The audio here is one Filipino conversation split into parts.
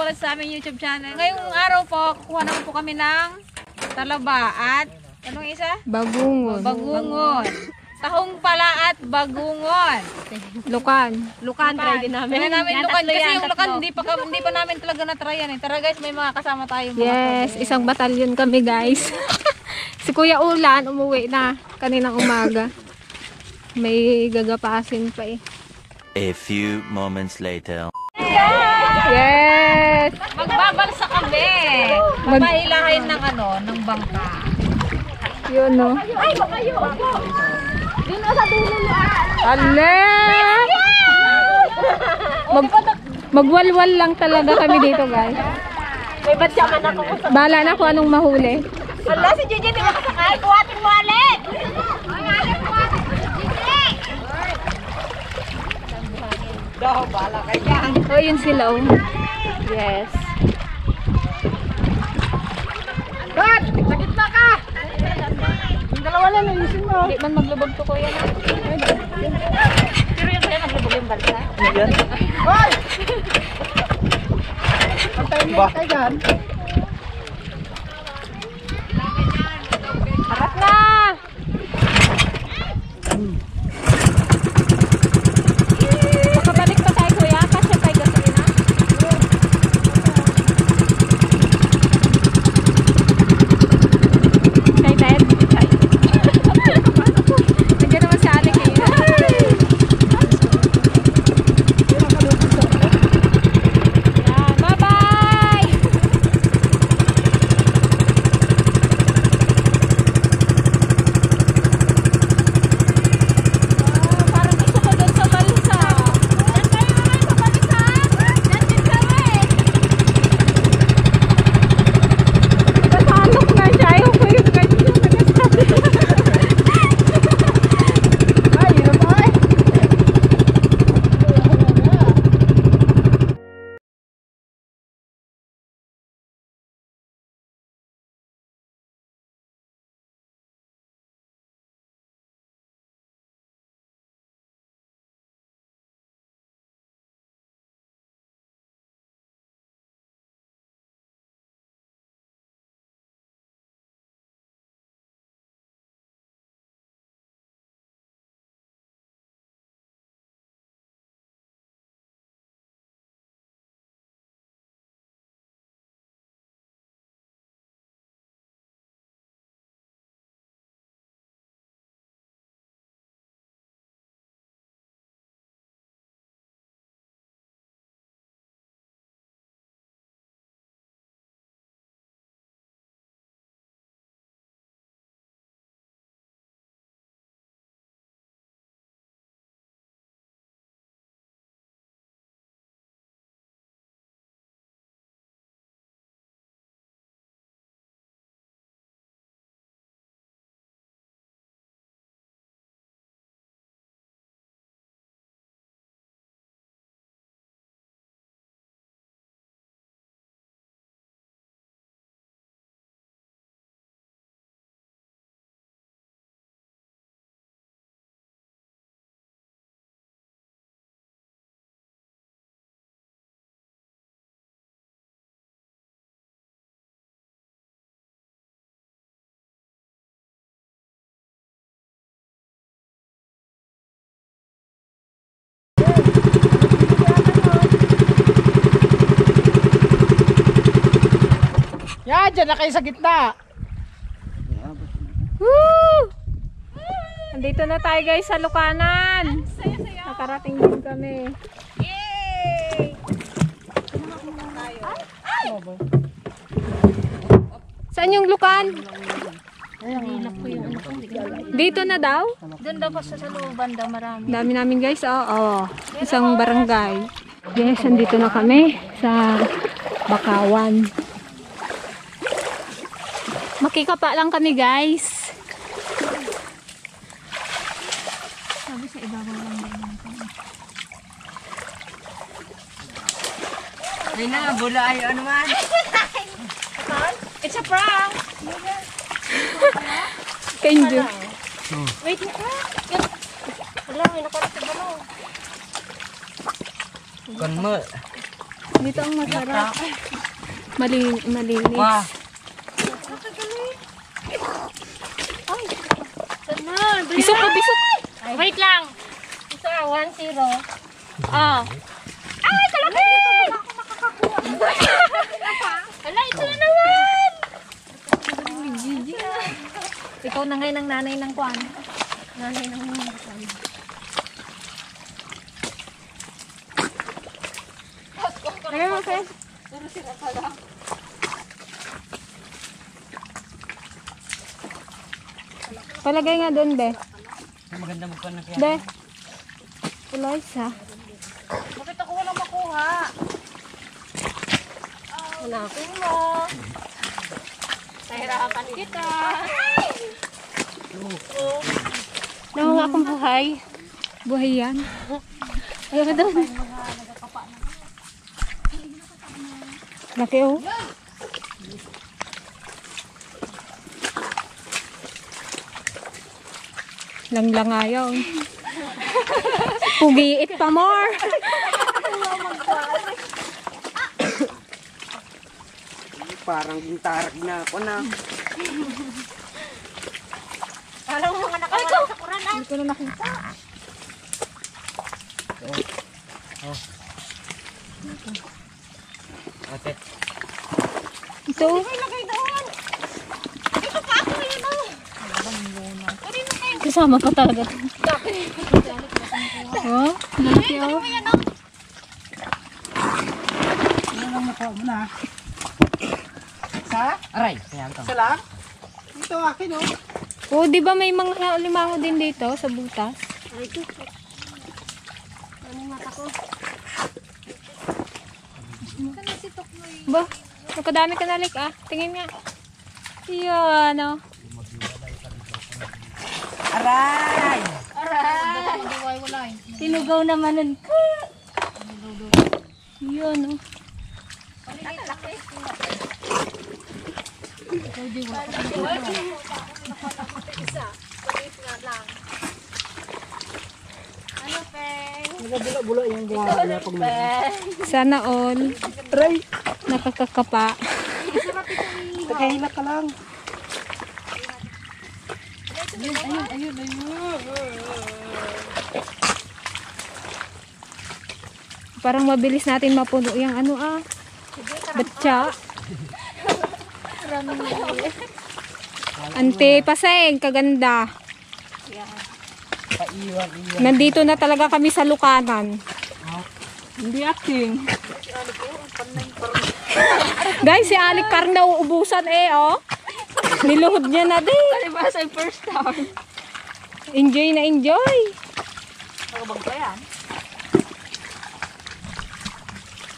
ulit sa aming YouTube channel. Ngayong araw po, kukuha naman po kami ng talaba at anong isa? Bagungon. Bagungon. Tahong pala at bagungon. Lukan, try din namin. Try namin lukan kasi yung lukan hindi pa namin talaga na-try yan eh. Tara guys, may mga kasama tayo. Yes, isang batalyon kami guys. Si Kuya Ulan umuwi na kaninang umaga. May gagapasin pa eh. A few moments later. Yes! Magbabalsa kami. Mapahilahin ng ng bangka. Yun no. Ay, baka yun. Doon na sa dulo na. Ale! Magwalwal lang talaga kami dito guys. May batyaman ako. Bala na kung anong mahuli. Ala, si Gigi di makasakay. Kuhatin mo ulit. Bala ka dyan. Oh, yun sila oh. Yes. God! Sa gitna ka! Yung dalawa na nalisin mo. Hindi man maglubog to kuya na. Pero yung kaya naglubog yung balsa. Yan. Hoy! Antayin mo kayo dyan. Harap na! Makabalik pa tayo kuya kasi tayo gasolina. Excited? Nandiyan naman si Alec eh. Yan, bye-bye! Parang gusto ko doon sa balsa. Yan kayo naman sa balsa. Yan din kami. Nakasalok na siya. Ayaw ko yung ganyan. Ay, yun ba ay? Yan, dyan na kayo sa gitna. Woo! Andito na tayo guys sa Lukanan. Nakarating din kami. Yay! Saan yung Lukan? Dito na daw? Doon daw pa sa looban daw marami. Dami namin guys. Oo. Isang barangay. Yes, andito na kami sa Bakawan. Makikapa lang kami guys. Sabi sa ibabaw lang din. Ay na, bula ayo naman. It's a prank. Kenjo. Wait, wala, may nakuha sa balaw. Kan mo. Dito ang masarap. Malinis. Bisok ko, bisok. Wait lang. Isa, 1-0. Oh. Ay, kalaki! Wala, ito na naman! Ikaw na ngayon ang nanay ng kwan. Nanay ng Ayun, okay. Palagay nga doon, be. Maganda mo pa na kaya. Be. Wala isa. Bakit ako walang makuha? Hanapin mo. Nahirapan kita. Nawa akong buhay. Buhay yan. Ayun doon. Laki oh. Lang ayaw. Pugiit pa more. Parang gintarag na ako na. Alam mo mga nakawala sa kurana. Hindi ko na nakita. Ate. Ito. Ilagay doon. Ito pa ako yun oh. Kasama pa talaga. Oh, laki oh. Ano lang nakuha mo na? Sa? Aray. Isa lang? Ito akin oh. Oh, di ba may mga limango din dito sa butas? Ba, nakadami ka na like ah. Tingin nga. Yan oh. Aray! Tinugaw naman nun. Yan oh. Ano, Peng? Nagabula-bula yung gawala pag may. Sana all. Aray! Nakakakapa. Nakahila ka lang. Parang mabilis natin mapuno yung ano ah. Batsa. Ante paseng, kaganda. Paiwan. Nandito na talaga kami sa Lukanan. Hindi acting. Guys, si Alec parang nauubusan eh oh. Niluhod niya na din. Diba sa first time? Enjoy na enjoy. Nakabag pa yan.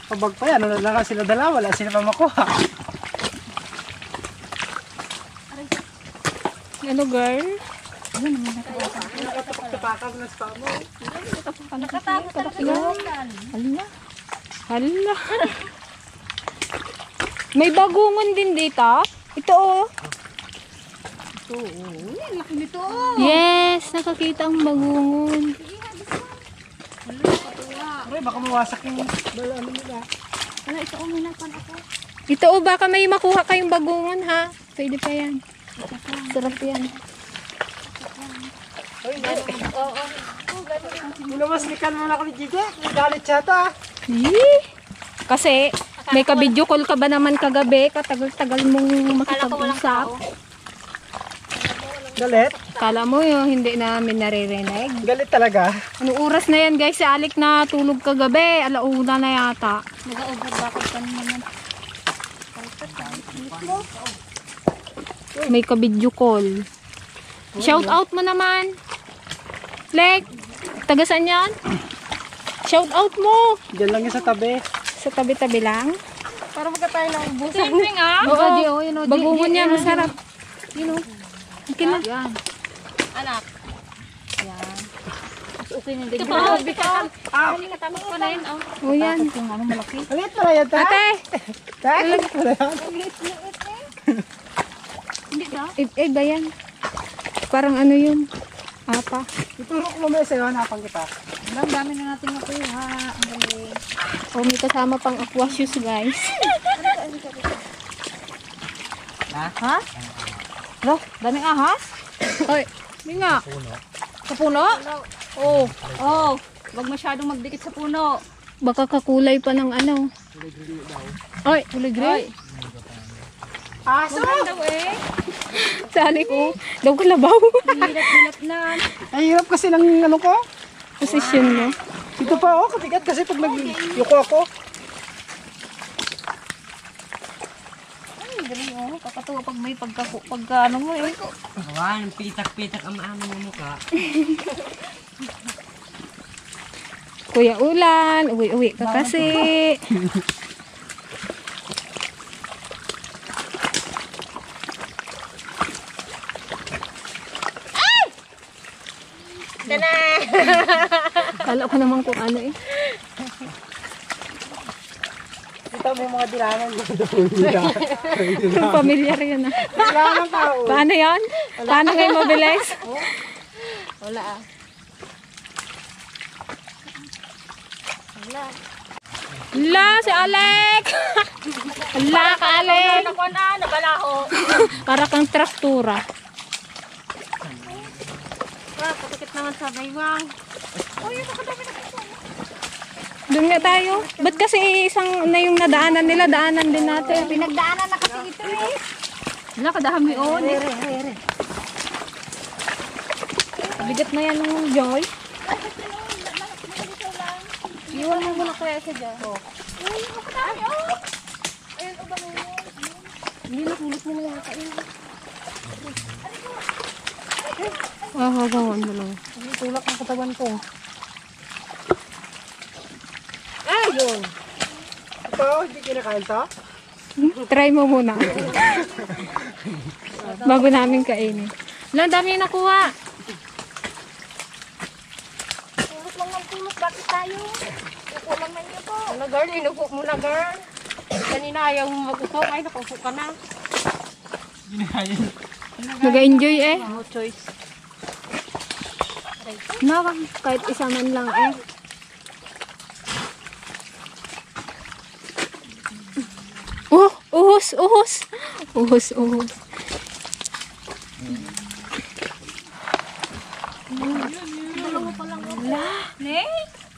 Pabag pa yan. Wala lang sila dala. Wala sila pa makuha. Ano girl? Nakatapak-tapakan na sa mo. Nakatakot talaga. Hala. Hala. May bagungon din dito. Ito oh. Laki nito oh. Yes, nakakita ang bagungon. Aray, baka mawasak yung bala ano nila. Wala, ito oh, minapan ako. Ito oh, baka may makuha kayong bagungon ha. Pwede pa yan. Sarap yan. Minamaslikan mo na ako ni Gigi. May galit siya ta. Yee! Kasi, may ka-video call ka ba naman kagabi? Katagal-tagal mong makipag-usap. Galit? Kala mo yung hindi namin naririnig. Galit talaga. Ano oras na yan guys? Si Alec na tulog kagabi. Alauna na yata. Nag-overbakod ka naman. May ka-video call. Shout out mo naman. Lek, taga saan yan? Shout out mo. Diyan lang yung sa tabi. Sa tabi-tabi lang. Para magka tayo ng ubusan. Siyempre nga. Oo, bagungon niya. Masarap. Yun o. Okay na. Yan. Anak. Yan. Okay na din. Ito pa. Hindi ka tama ko na yun. O yan. Yung ano malaki. Galit pala yan ta. Ate! Ta? Galit pala yan. Hindi ka? Eh, ba yan? Parang ano yun? Apa. Ituro ko mamaya sa'yo. Hanapan kita. Ang dami na natin nakuha. Ang galing. Oh, may kasama pang aquarius guys. Ha? Lo, daming ahas? Hoy, hindi nga. Sa puno? Oo. Oh. Wag masyadong magdikit sa puno. Baka kakulay pa ng ano. Oy, kulay gray. Aso! Daw eh. Sali ko. Daw kalabaw. Hilap-hilap na. Ay, hirap kasi ng ano ko. Posisyon mo. Ito pa oh, kabigat kasi pag nag-yuko ako. Ay, galing oh. Kakatuwa pag may pagka ano mo eh. Awan, pitak-pitak ang maamang mo mukha. Kuya Ulan, uwi-uwi ka kasi. Kala ko naman kung ano eh. Ito may mga dilangan dito. Familiar yun ah. Dilangan pa oh. Paano yan? Paano ngayon mabilis? Wala ah. La, si Alec! La, ka Alec! Ako na, nabalaho. Para kang traktura. Patikit naman sa baywang. Doon nga tayo. Ba't kasi isang na yung nadaanan nila, daanan din natin. Pinagdaanan na kasi ito eh. Wala, kadahami on. Bigat na yan ng Joy. Iwan mo muna kaya siya dyan. Hindi na kulit mo na yata yun. Ah, hagawan mo lang. Tulak ang katawan ko. Ayun. Ito, hindi kinakain to? Try mo muna. Bago namin kainin. Wala, ang dami yung nakuha. Tulog lang ng tulog. Bakit tayo? Upo lang na niyo po. Ano girl? Inupo mo na girl. Kanina ayaw mo mag-upo. Ay, nakupo ka na. Nag-enjoy eh. No choice. Naka, kahit isa man lang eh. Oh, uhos, uhos. Uhos, uhos.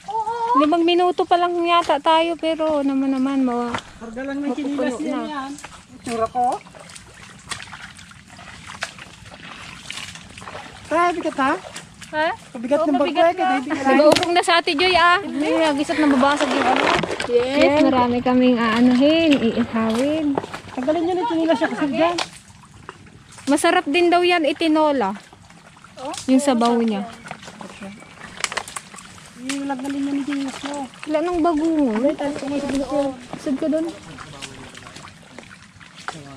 Oo. 5 minuto pa lang yata tayo pero naman mawa. Karga lang ng kinilas Mapupuno niya na. yan. Itsura ko. Kaya bigat ha? Ha? Kabigat ng bagay ka. Hindi ka lang. Nag-uurong na sa Ate Joy ah. Nagisat na babasag yung ano. Yes, marami kaming aanuhin, iihawin. Tanggalin niyo na yung kinilas siya kasi dyan. Masarap din daw yan itinola. Yung sabaw niya. Tanggalin niyo na yung kinilas niyo. Wala nang bagungon. Sud ka doon.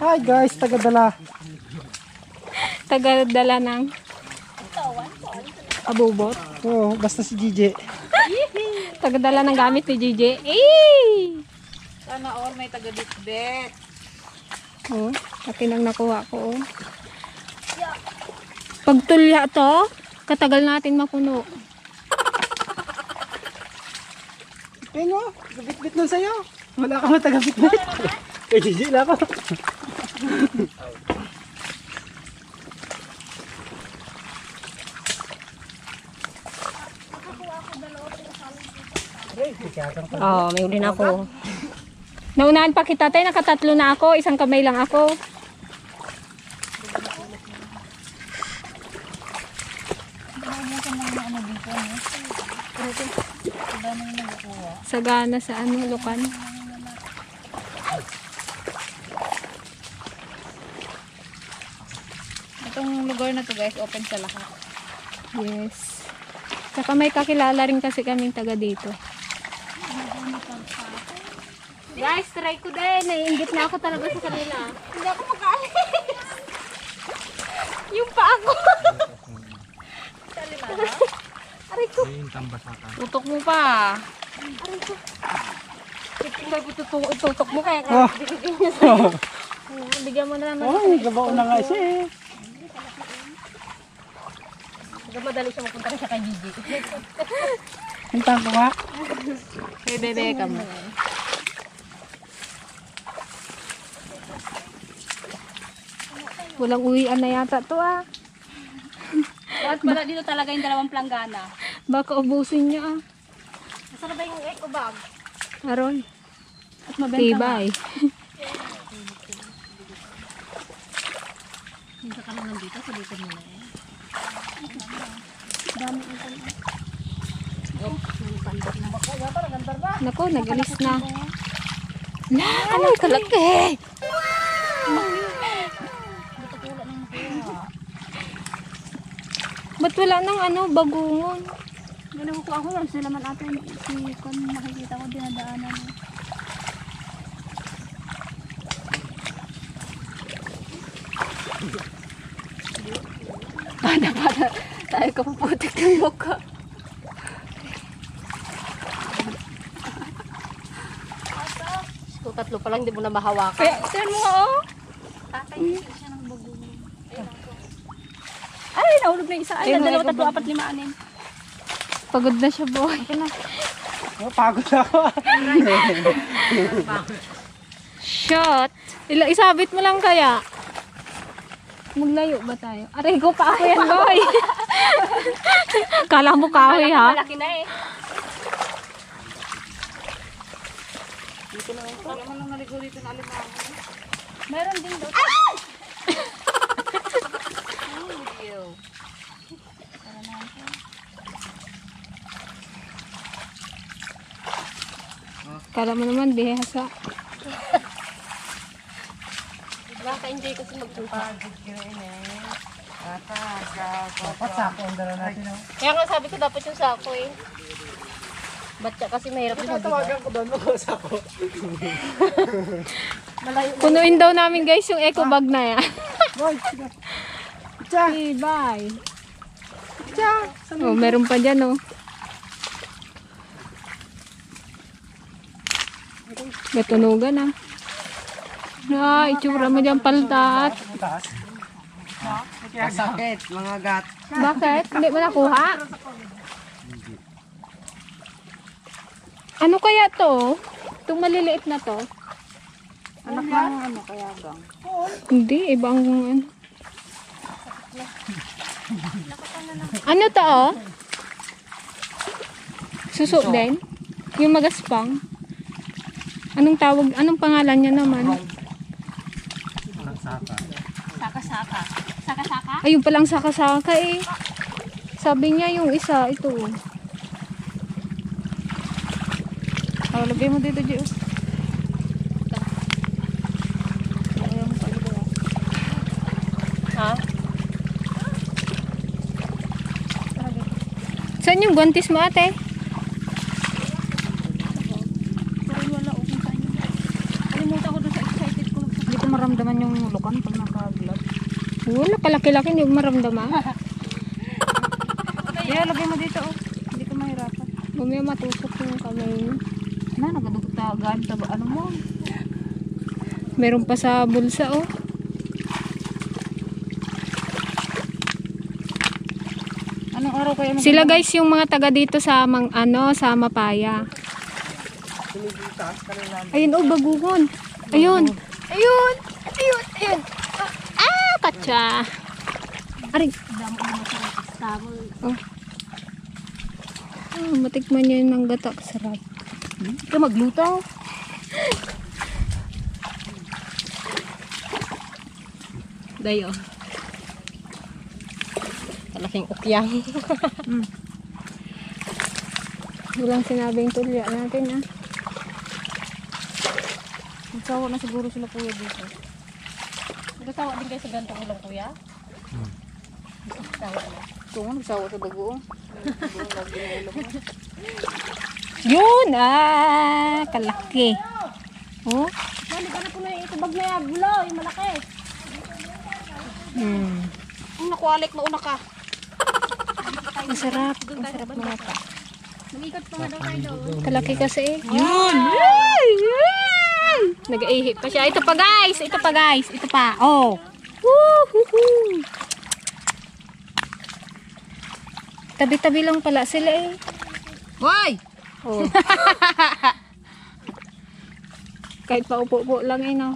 Hi guys, taga-dala. Tagadala ng abubot. Oo, basta si Gigi. Tagadala ng gamit ni JJ. Eh! Sana all may taga-bitbit. Oh, akin ang nakuha ko. Oh. Pagtulya to, katagal natin mapuno. Pingo, gabit-bit nun sa'yo. Wala ka matagabit-bit. Kay Gigi lang ako. Oo, may uli na ako. Naunahan pa kita tayo, nakatatlo na ako, isang kamay lang ako. Sagana sa ano, Lukan. Itong lugar na to guys, open sa lahat. Yes. Saka may kakilala rin kasi kaming taga dito. Guys, try ko din. Naiingit na ako talaga sa kanila. Hindi ako makaalis. Yung pa ako. Aray ko. Tutok mo pa. Tutok mo kaya Oh. bigyan mo na naman. Ay, gabaw na nga siya eh. Madali siya mapunta rin siya kay Gigi. Hintang ko nga. Hey, bebe ka mo. Walang uwian na yata to ah. At pala dito talaga yung dalawang planggana. Baka ubusin niya ah. Masarap ba yung eco bag? Aroy. At mabenta nga. Tibay. Minta ka lang nandito, sabitin mo na eh. Nako, nag-alis na. Ay, kalaki. Ba't wala nang ano, bagungon? Ganun ko ako lang sila man ate si kon makikita ko dinadaanan. Para tayo kapuputik ng mukha. Kung tatlo pa lang, di mo na mahawakan. Kaya, tignan mo nga, oh. Tatay, siya ng bago. Ay, nahulog na isa. Ay, dalawa, tatlo, apat, lima, anin. Pagod na siya, boy. Oh, pagod ako. Shot. Isabit mo lang kaya. Maglayo ba tayo? Aray ko pa ako yan, boy. Kala mo kahoy, ha? Malaki na eh. Dito na ako. Alam mo lang naligo dito na alimango. Meron din daw. Ay! Kala mo naman, bihasa. Baka-enjoy kasi magtupa. Dapat sako ang dala natin. Kaya nga sabi ko dapat yung sako eh. Batya kasi mahirap din mag-iba. Tawagan ko doon ako sako. Punuin daw namin, guys, yung eco bag na yan. Boy, Bye. Oh, meron pa dyan, oh. Gatunugan, ah. Ay, itsura mo dyan, paltat. taas. Masakit, mga gat. Bakit? Hindi mo nakuha? Ano kaya to? Itong maliliit na to? Anak lang ano kaya gang. Hindi, ibang ano. Ano to, oh? Suso din? Yung magaspang? Anong tawag? Anong pangalan niya naman? Saka-saka. Saka-saka? Ayun palang saka-saka eh. Sabi niya yung isa, ito. Oh, lagay mo dito, Gio. Ha? Saan yung guantes mo, ate? Parang wala o kung saan yun. Kalimutan ko doon sa excited ko. Hindi ko maramdaman yung lukan pag naka-vlog. Wala, kalaki-laki, hindi mo maramdaman. Yeah, lagay mo dito, oh. Hindi ka mahirapan. Mamaya matusok yung kamay niya. Na, nagadugot-tagaan. Ano mo? Meron pa sa bulsa, oh. Anong araw kaya mag- Sila guys yung mga taga dito sa sa Mapaya. Ayun, oh, bagugon. Ayun. Ayun. Ayun. Ayun. Ah, katsa. Aray. Oh. Oh, matikman niya yung gata. Sarap. Ika magluto. Dayo. Malaking ukyang. Walang sinabing tulya natin, ah. Nagsawa na siguro sila kuya dito. Nagsawa din kayo sa gantong ulang kuya? Nagsawa na. Ito nga, nagsawa sa bago. Yun, ah. Kalaki. Oh. Mali ka na po na yung itubag na yan. Bulo, yung malaki. Ang nakualik na una ka. Masarap. Masarap mga pa. Mag-ikot pa nga daw tayo doon. Kalaki kasi eh. Yun! Ay! Ay! Nag-ihi pa siya. Ito pa guys! Ito pa guys! Ito pa. Oh! Woo-hoo-hoo! Tabi-tabi lang pala sila eh. Hoy! Oh. Kahit paupo-upo lang eh, no?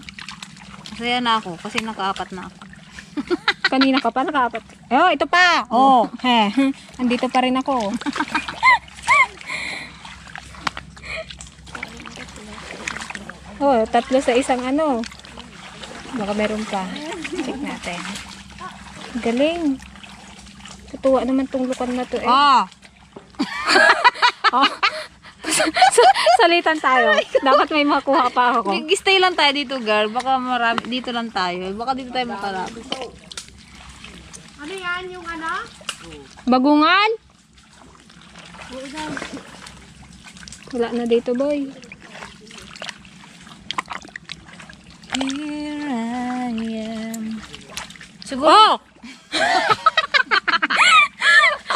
Masaya na ako kasi nakaapat na ako. Kanina ka pa, nakaapat. Oh, ito pa. Oh, he. Andito pa rin ako. Oh, 3 sa isang ano. Baka meron pa. Check natin. Galing. Tutuwa naman tong lukan na to eh. Oh! Oh. Salitan tayo. Dapat may makuha pa ako. Stay lang tayo dito, girl. Baka marami, dito lang tayo. Baka dito tayo makarami. Ano yan? Yung ano? Bagungan? Wala na dito, boy. Here I am. Siguro.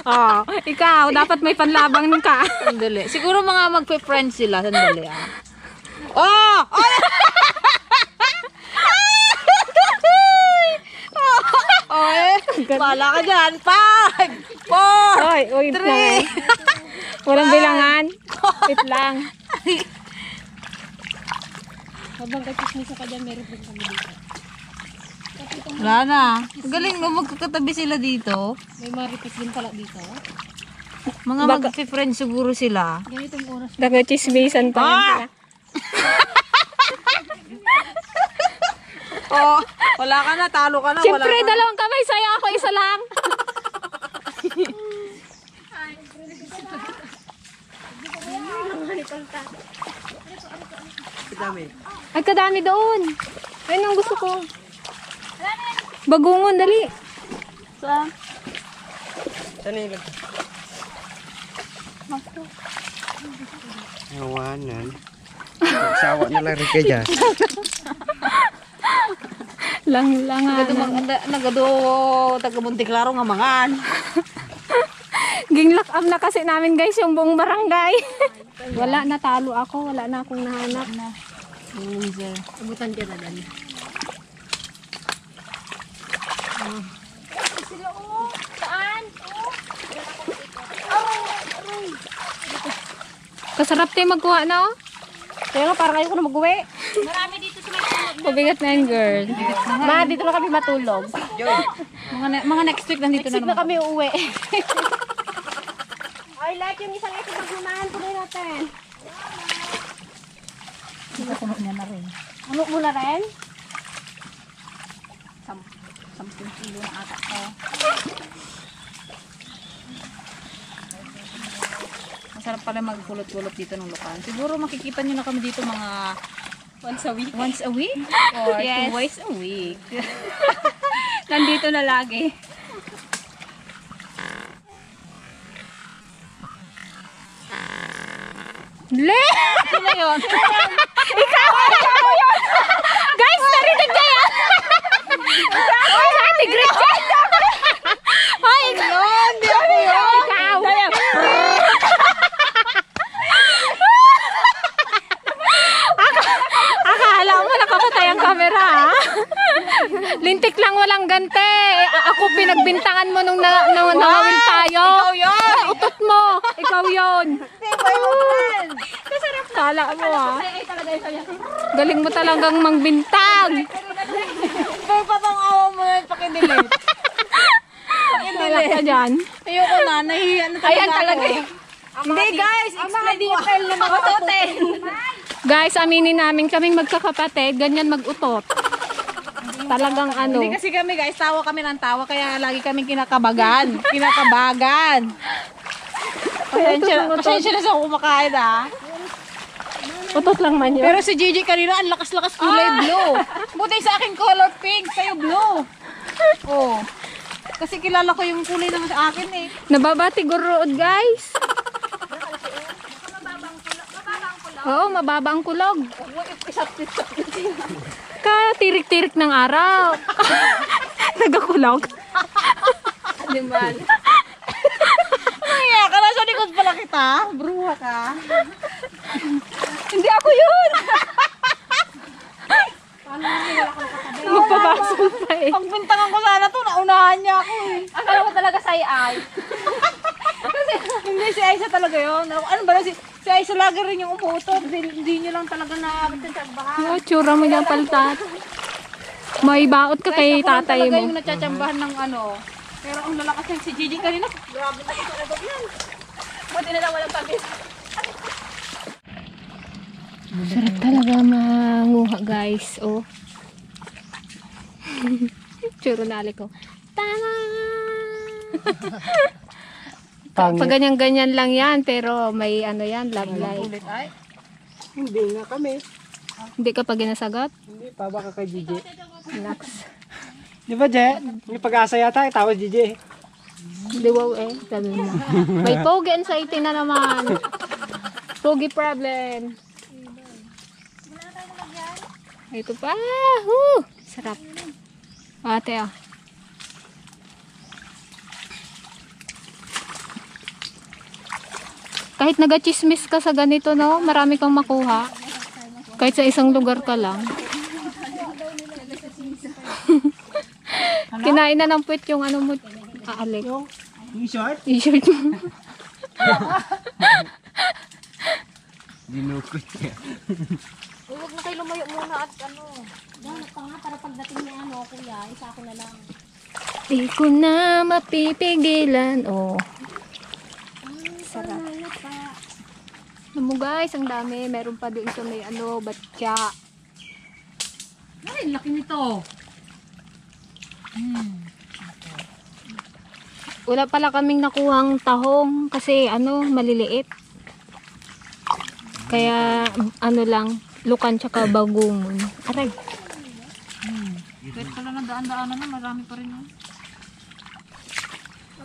Oh, ikaw, dapat may panlabang ka. Sandali. Siguro mga magpe-friend sila. Sandali ah. Oh! Oh! Oh, eh. Bala ka dyan. 5, 4, Oy, wait lang eh. Walang bilangan. Wait lang. Habang kachismisa ka dyan, meron din kami dito. Wala na. Galing no, magkakatabi sila dito. May maripas din pala dito. Mga magpe-friend siguro sila. Ganitong oras. Nagkachismisan pa yan sila. Oh, wala ka na, talo ka na. Siyempre, wala ka. dalawang kamay sa'yo. Ako isa lang. Ay, kadami doon. Ayun ang gusto ko. Bagungon, dali. Saan? Nawanan. Sawa na lang rin kayo dyan. Lang-langan. Nagado, taga-Monteklaro nga mangan. Ginlock up na kasi namin guys yung buong barangay. Wala, natalo ako. Wala na akong nahanap. Loser. Abutan ka na dan. Kasarap tayo magkuha na oh. Pero parang ayoko na mag-uwi. Pabigat na yun, girl. Ma, dito na kami matulog. Mga next week nandito na naman. kami uuwi. Ay, like yung isang ito maglumahan po natin. Puno niya na rin. Ano mo na rin? 10 kilo na ata ko. Masarap pala magpulot-pulot dito ng lukan. Siguro makikita nyo na kami dito mga Once a week. once a week or Yes. twice a week. Nandito na lagi. Le! Sino yun? Ikaw yun! Guys, narinig niya yan! Ate Gretchen! Hoy, yun! Di ako yun! Ikaw! Akala mo nakapatay ang camera, ha? Lintik lang walang gante. Ako pinagbintangan mo nung nawawil tayo. Ikaw yun! Utot mo! Ikaw yun! Kala mo, ha? Galing mo talagang mangbintang. Pero patang awa mo na pakidelete. Kala ka dyan. Ayoko na, nahihiya na talaga. Ayan talaga ako. yun. Hindi guys, explain mo. na mga tote. Guys, aminin namin kaming magkakapatid, ganyan mag-utot. Talagang ano. Hindi kasi kami guys, tawa kami ng tawa, kaya lagi kaming kinakabagan. Kinakabagan. Pasensya na sa kumakain ah. Utot lang man yun. Pero si Gigi kanina, ang lakas-lakas kulay blue. Buti sa akin color pink, sa'yo blue. Oh. Kasi kilala ko yung kulay ng sa akin eh. Nababati guruod, guys. Oo, mababa ang kulog. Tirik-tirik ng araw. Nagakulog. Diman. Kaya ka nasa likod pala kita. Bruha ka. Hindi ako yun. Magpapasok pa eh. Pagbintangan ko sana to, naunahan niya ako eh. Akala ko talaga sa'yo ay. Kasi Hindi, si Aisa talaga yun. Ano ba, si Aisa lagi rin yung umuutot. Hindi nyo lang talaga naabot yung tsambahan. Oh, tsura mo dyan paltat. May baot ka kay tatay Talaga mo. yung natsatsambahan ng ano. Pero ang lalakas yan si Gigi kanina. Grabe na ito agad yan. Buti na lang walang tabi. Sarap talaga manguha, guys. Oh. Tsura na ko. Tama! Pag ganyan-ganyan lang yan, pero may ano yan, love life. Ulit ay. Hindi nga kami. Hindi ka pa ginasagot? Hindi pa, baka kay Gigi. Relax. Di ba, Je? May pag-asa yata, tawag Gigi. Hindi wow eh. Sabi mo. May pogi anxiety na naman. Pogi problem. Ito pa. Sarap. Ate ah. Kahit nagachismis ka sa ganito, no, marami kang makuha. Kahit sa isang lugar ka lang. Kinain na ng puwit yung ano mo, aalik. Yung short? T-shirt mo. Dinukot niya. Huwag na kayo lumayo muna at ano. Yan, pa nga para pagdating ni ano, kuya, isa ako na lang. Di ko na mapipigilan. Oh. Sarap. Alam mo guys, ang dami. Meron pa doon sa may ano, batya. Ay, laki nito. Wala pala kaming nakuhang tahong kasi ano, maliliit. Kaya ano lang, lukan tsaka bagumon. Aray. Kahit pala na daan-daanan na, marami pa rin yun.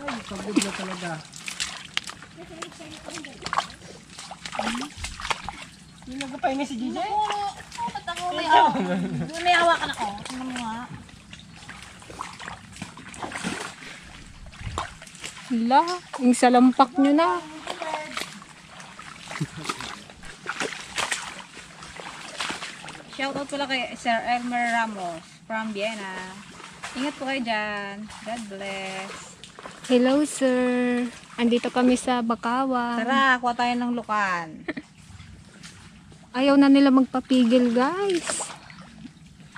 Ay, pagod na talaga. Yung nagpapahinga si Gigi? Ba't ako may hawakan ako? Tingnan mo nga. Hala, yung salampak nyo na. Shoutout pala kay Sir Elmer Ramos from Vienna. Ingat po kayo dyan. God bless. Hello sir. Andito kami sa Bakawan. Tara, kuha tayo ng lukan. Ayaw na nila magpapigil guys.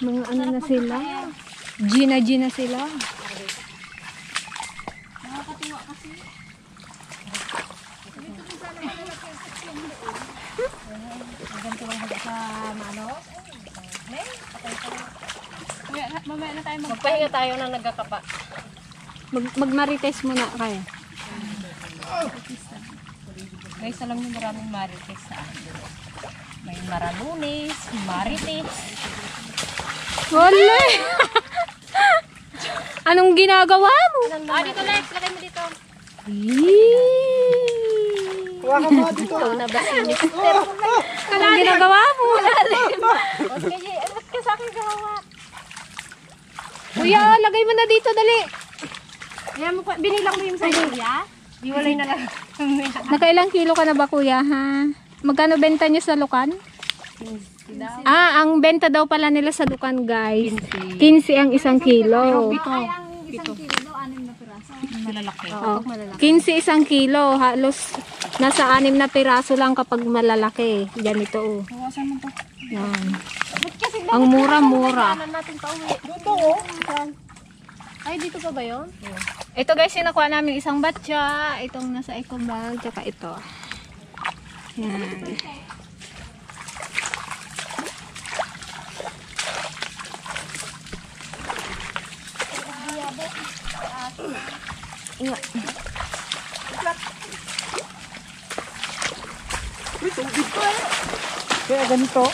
Mga ano na sila. Gina sila. Nakakatiwa kasi. Ganito lang sa ano. Mamaya na tayo Magpahinga tayo na nagkakapa. Magmarites muna kaya. Guys, alam niyo maraming marites sa akin. May maralunes, marites. Wala! Anong ginagawa mo? Dito Lex, lagay mo dito. Kuha ka mo dito. Nabasin niyo. Anong ginagawa mo? Sige, ba't ka sa akin gawa? Kuya, lagay mo na dito, dali. Yan mo, binilang mo yung sa kuya? Diwalay na lang. Nakailang kilo ka na ba kuya, ha? Magkano benta niyo sa Lukan? Ah, ang benta daw pala nila sa Lukan, guys. 15 ang isang kilo. malalaki. Oh, 15 isang kilo. Halos nasa 6 na piraso lang kapag malalaki. Ganito, oh. Bawasan mo to. Yan. Ang mura-mura. Ay, dito pa ba yun? Ito guys, sinakuha namin isang batya. Itong nasa eco bag. Tsaka ito. Yan. Kaya ganito.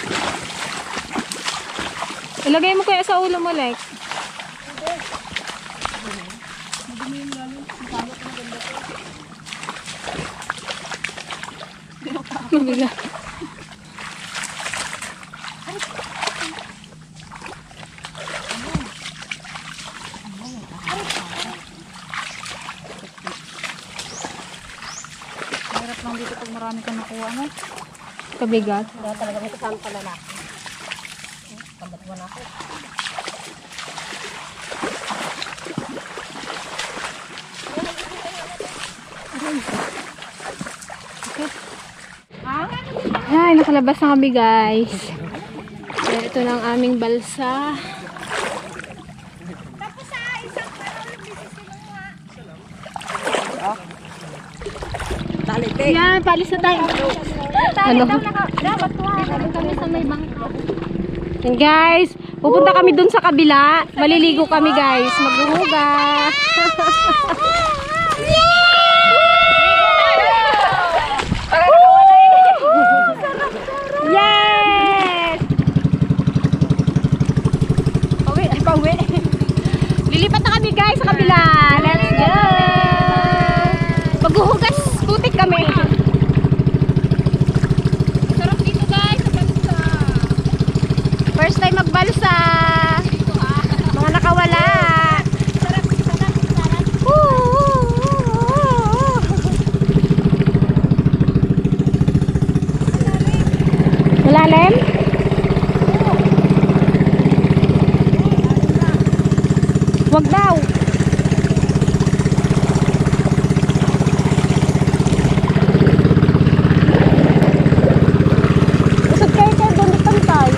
Ilagay mo kaya sa ulo mo, Lex. Mabiga. Hirap lang dito pag marami ka nakuha mo. Kabigat. Wala talaga may kasama pala na. Kambat mo na ako. nakalabas na kami guys. Ayan, ito na ang aming balsa. Yan, palis na tayo. Ano? Dapat kami sa may bangka. Yan guys, pupunta kami dun sa kabila. Maliligo kami guys. Maghuhugas. Yes! Pauwi, ay pauwi. Lilipat na kami guys sa kabila. Let's go! Maghuhugas, putik kami. Sarap dito guys, sa balsa. First time magbalsa. Mga nakawala. Sarap, sarap, sarap. Malalim? Wag daw. Usap kayo doon pantay.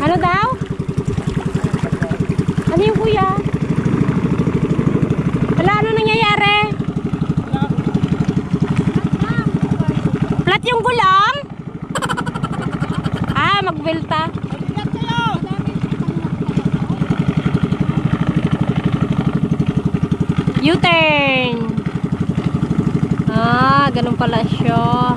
Ano daw? Ano yung kuya? Wala, ano nangyayari? Flat yung gulong? Ah, magbelta. U-turn. Ah, ganun pala siya.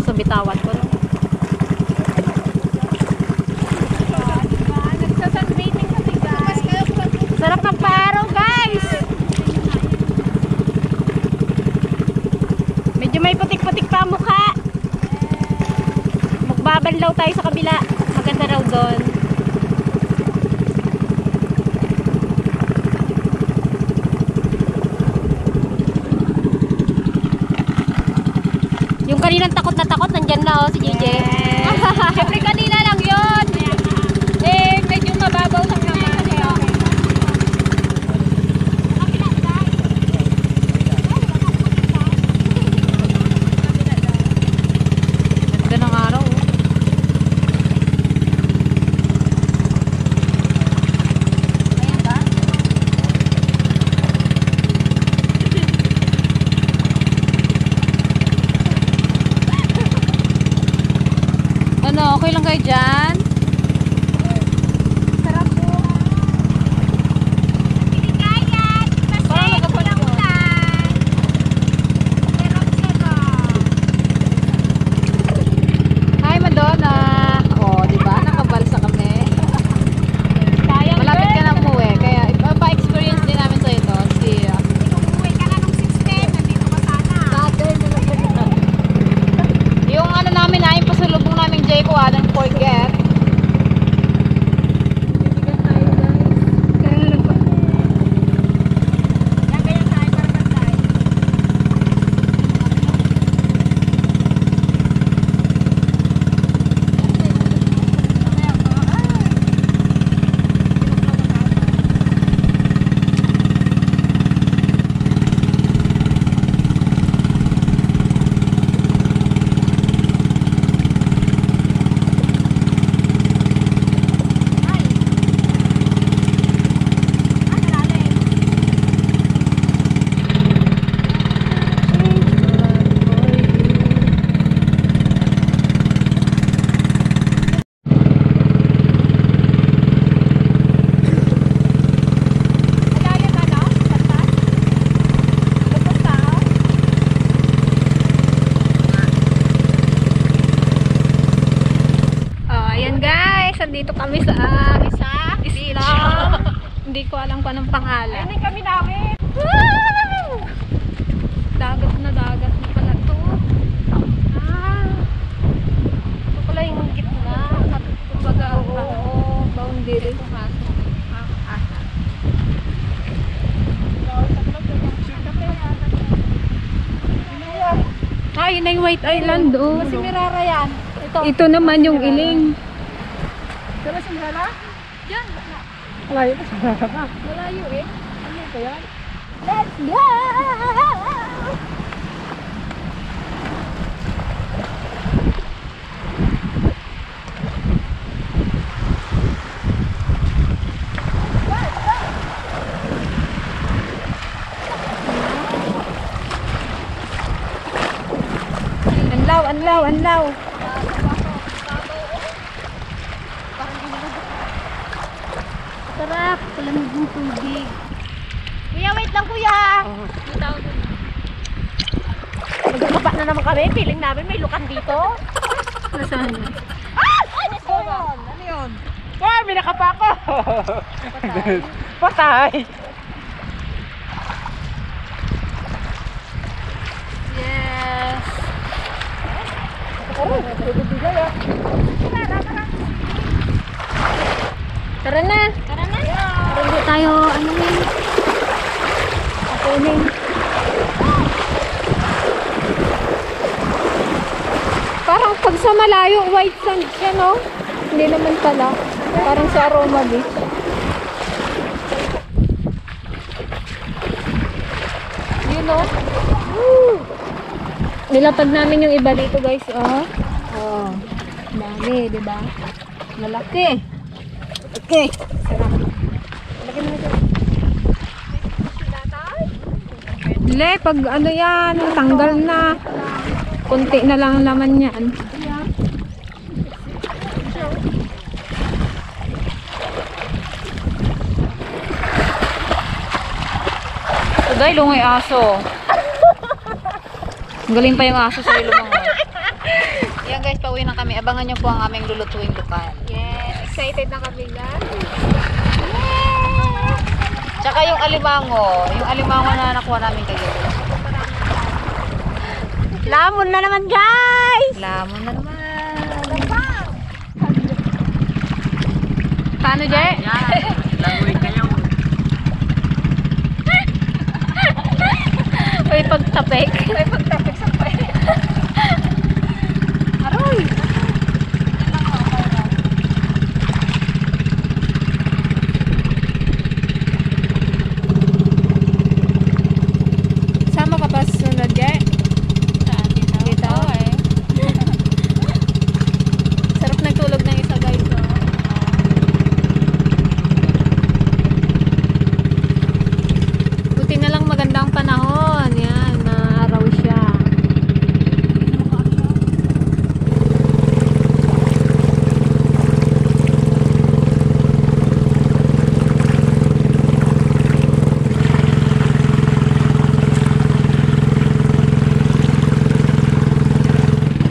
So, bitawan ko. Sarap ng paro, guys. Medyo may putik-putik pa ang mukha. Magbabanlaw tayo sa kabila. Maganda raw doon. Yung kaninang takot na takot, nandyan na si JJ. Siyempre kanina lang yun. Eh, medyo mababaw lang naman. Ganda ng araw. Ano, okay lang kayo dyan? Sarap po. Piligayan! Pasay ko lang ulan! Sarap-sarap! Hi, Madonna! Oh, diba? Nakabalsa kami. Malapit ka na umuwi. Kaya, pa-experience din namin sa ito. Umuwi ka na nung 16. Nandito ka sana. Yung ano namin yung pasalubong namin Jay ko, don't forget. Bibigyan tayo guys. Ganyan tayo para bantay. Nandito kami sa isla. Hindi ko alam kung anong pangalan. Ayun kami namin. dagat na pala to. Ah. Ito pala yung gitna. Kumbaga, oo, boundary. Ah, yun na yung White Island, oh. Si Mirara yan. Ito naman yung Iling. Diba si Mirara? Yan. Malayo pa sa pa. Malayo eh. Ano ito yan? Let's go! Anlaw. Sarap. Palamig ng tubig. Kuya, wait lang kuya. Magkakapa na naman kami. Feeling namin may lukan dito. Nasaan? Ano yun? Ano yun? Wow, may nakapa ako! Patay! Yes. Tara na. Tara na. Hindi tayo, ano yun? Kunin. Parang pag sa malayo, white sand siya, no? Hindi naman pala. Parang sa Aroma Beach. Yun, no? Woo! Nilapag namin yung iba dito, guys, oh. Oh. Dami, di ba? Malaki. Okay. Sarap. Lagyan mo ito. Le, pag ano yan, tanggal na. Kunti na lang ang laman yan. Today, lungoy aso. Galing pa yung aso sa lumangoy. Yan guys, pauwi na kami. Abangan nyo po ang aming lulutuing lukan. Yes, excited na kami, guys. Tsaka yung alimango na nakuha namin kagabi. Lamon na naman, guys! Lamon na naman. Paano, Jay? Langoy kayo. May pagtapik. May pagtapik sa pay. Aroy! Sama ka pa sa sunod, Jay? Dito? Sarap nagtulog ng isa, guys. Oh. Buti na lang magandang panahon. Yan, maaraw siya.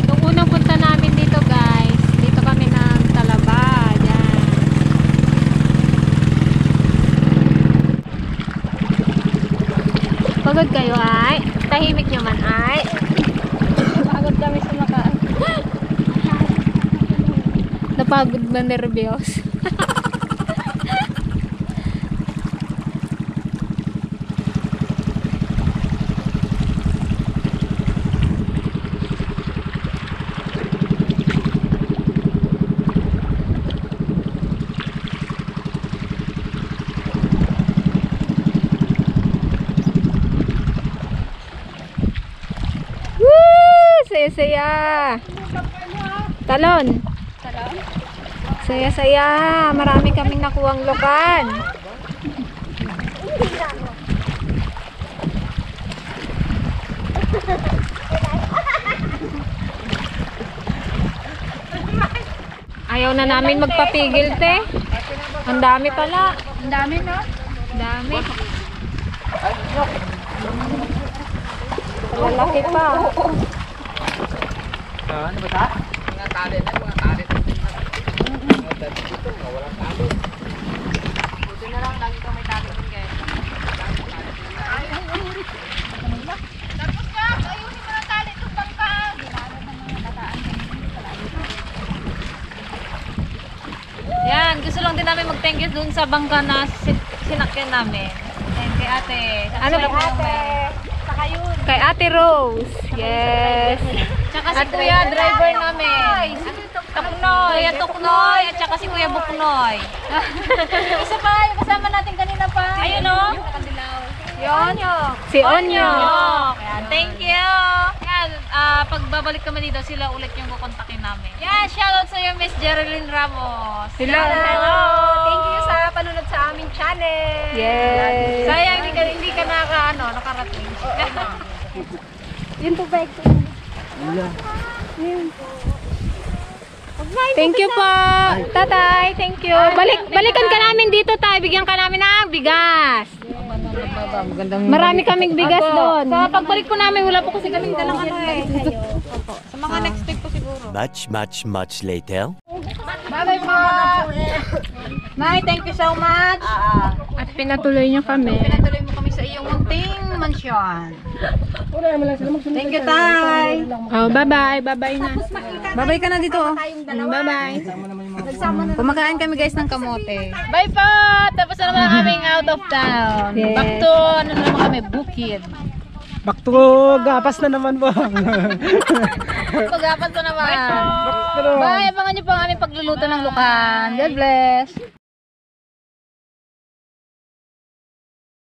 Nung unang punta namin dito, guys, dito kami ng Talaba. Yan. Pagod kayo, ay? Tahimik nyo man, ay? Pagod kami sa makaan. Napagod na nervyos. Woo! Saya-saya. Talon. Saya-saya. Marami kaming nakuhang lukan. Ayaw na namin magpapigil, te. Ang dami pala. Ang dami, no? Ang dami. Lalaki pa. Ano ba ta? Mga tali na, mga tali. Buti na lang, lagi ka may tali dun, guys. Yan, gusto lang din namin mag-thank you dun sa bangka na sinakyan namin. Thank you, ate. Ano po ate? Kay Ate Rose. Yes. Tsaka si Kuya driver namin. Tuknoy. Kuya Tuknoy at tsaka si Kuya Buknoy. Isa pa, yung kasama natin kanina pa. Ayun o. Yun. Si Onyo. Yan, thank you. Yan, pag babalik kami dito, sila ulit yung kukontakin namin. Yan, shoutout sa iyo, Miss Geraldine Ramos. Hello. Thank you sa panunod sa aming channel. Yes. Sayang hindi ka nakarating. Yun po ba? Thank you po. Tatay, thank you. Balikan ka namin dito, tay. Bigyan ka namin ng bigas. Marami kaming bigas doon. Sa pagbalik po namin, wala po kasi kaming dalang Sa mga next week po siguro. Much later. Bye-bye po. Nay, thank you so much. At pinatuloy niyo kami. Pinatuloy mo kami sa iyong munting mansyon. Thank you, tay. Oh, bye-bye. Bye-bye na. Bye-bye ka na dito. Bye-bye. Kumakain kami guys ng kamote. Bye po! Tapos na naman ang aming out of town. Yes. Back to, ano naman kami, Bukid. Back to gapas na naman ba? Pag-apas na naman. Bye! Abangan niyo po ang aming pagluluto ng lukan. God bless!